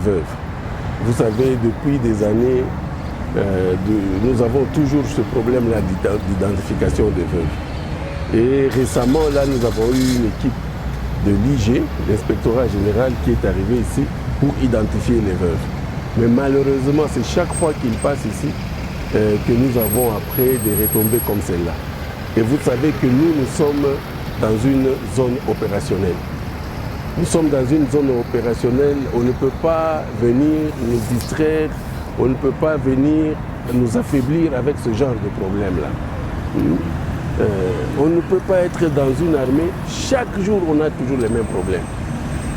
veuves. Vous savez, depuis des années, nous avons toujours ce problème-là d'identification des veuves. Et récemment, là, nous avons eu une équipe de l'IG, l'inspectorat général, qui est arrivé ici pour identifier les veuves. Mais malheureusement, c'est chaque fois qu'ils passent ici que nous avons après des retombées comme celle-là. Et vous savez que nous sommes dans une zone opérationnelle. Nous sommes dans une zone opérationnelle, on ne peut pas venir nous distraire, on ne peut pas venir nous affaiblir avec ce genre de problème-là. On ne peut pas être dans une armée, chaque jour on a toujours les mêmes problèmes.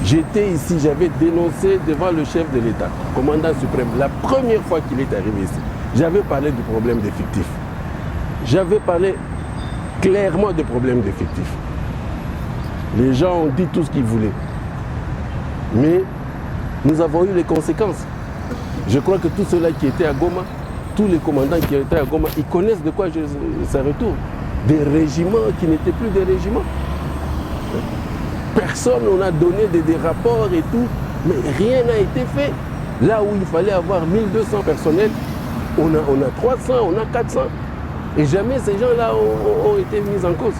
J'étais ici, j'avais dénoncé devant le chef de l'État, commandant suprême, la première fois qu'il est arrivé ici. J'avais parlé du problème d'effectifs. J'avais parlé clairement du problème d'effectifs. Les gens ont dit tout ce qu'ils voulaient. Mais nous avons eu les conséquences. Je crois que tous ceux-là qui étaient à Goma, tous les commandants qui étaient à Goma, ils connaissent de quoi ça retourne. Des régiments qui n'étaient plus des régiments. Personne, on a donné des rapports et tout, mais rien n'a été fait. Là où il fallait avoir 1200 personnels, on a 300, on a 400. Et jamais ces gens-là ont été mis en cause.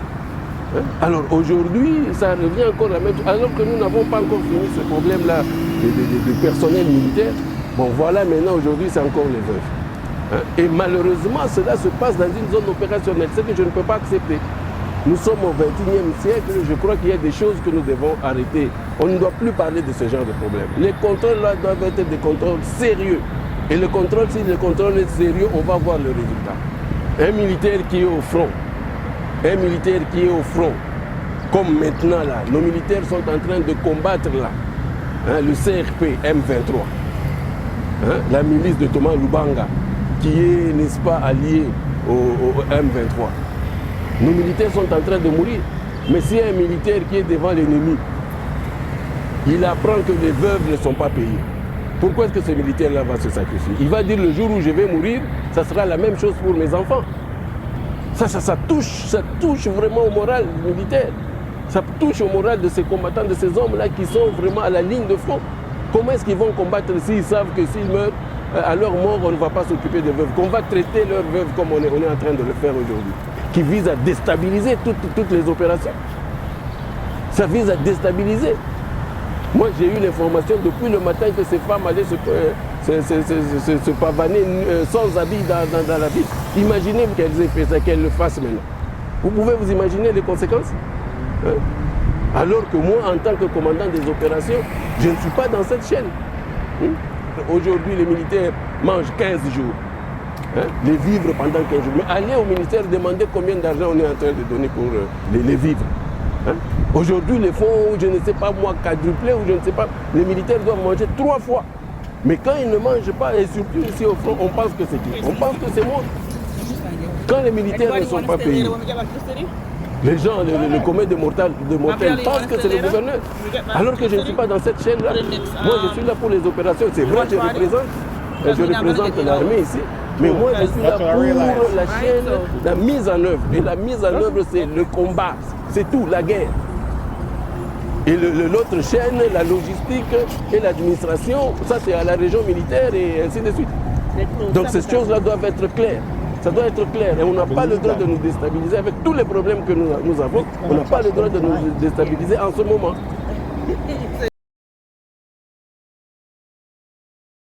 Alors aujourd'hui, ça revient encore à la même chose. Alors que nous n'avons pas encore fini ce problème-là de personnel militaire. Bon voilà, maintenant aujourd'hui, c'est encore les veuves. Et malheureusement, cela se passe dans une zone opérationnelle, ce que je ne peux pas accepter. Nous sommes au XXIe siècle, je crois qu'il y a des choses que nous devons arrêter. On ne doit plus parler de ce genre de problème. Les contrôles là doivent être des contrôles sérieux. Et le contrôle, si le contrôle est sérieux, on va voir le résultat. Un militaire qui est au front, comme maintenant là, nos militaires sont en train de combattre là, le CRP M23, la milice de Thomas Lubanga, qui est, n'est-ce pas, allié au M23. Nos militaires sont en train de mourir. Mais s'il y a un militaire qui est devant l'ennemi, il apprend que les veuves ne sont pas payées. Pourquoi est-ce que ce militaire-là va se sacrifier? Il va dire le jour où je vais mourir, ça sera la même chose pour mes enfants. Ça touche vraiment au moral militaire. Ça touche au moral de ces combattants, de ces hommes-là qui sont vraiment à la ligne de front. Comment est-ce qu'ils vont combattre s'ils savent que s'ils meurent, à leur mort, on ne va pas s'occuper des veuves, qu'on va traiter leurs veuves comme on est en train de le faire aujourd'hui, qui vise à déstabiliser toutes les opérations. Ça vise à déstabiliser. Moi, j'ai eu l'information depuis le matin que ces femmes allaient se pavaner sans habit dans la ville. Imaginez qu'elles aient fait ça, qu'elles le fassent maintenant. Vous pouvez vous imaginer les conséquences? Alors que moi, en tant que commandant des opérations, je ne suis pas dans cette chaîne. Aujourd'hui, les militaires mangent 15 jours. Les vivres pendant 15 jours. Mais allez au ministère demander combien d'argent on est en train de donner pour les vivres. Aujourd'hui, les fonds, je ne sais pas moi, quadruplés ou je ne sais pas, les militaires doivent manger 3 fois. Mais quand ils ne mangent pas, et surtout ici au front, on pense que c'est qui? On pense que c'est moi. Quand les militaires ne sont pas payés, les gens, le commun de mortels pensent que c'est le gouverneur. Alors que je ne suis pas dans cette chaîne-là. Moi, je suis là pour les opérations. C'est vrai, je représente l'armée ici. Mais moi, je suis là pour la chaîne, la mise en œuvre. Et la mise en œuvre, c'est le combat. C'est tout, la guerre. Et l'autre chaîne, la logistique et l'administration, ça c'est à la région militaire et ainsi de suite. Donc ces choses-là doivent être claires. Ça doit être clair. Et on n'a pas le droit de nous déstabiliser avec tous les problèmes que nous avons. On n'a pas le droit de nous déstabiliser en ce moment.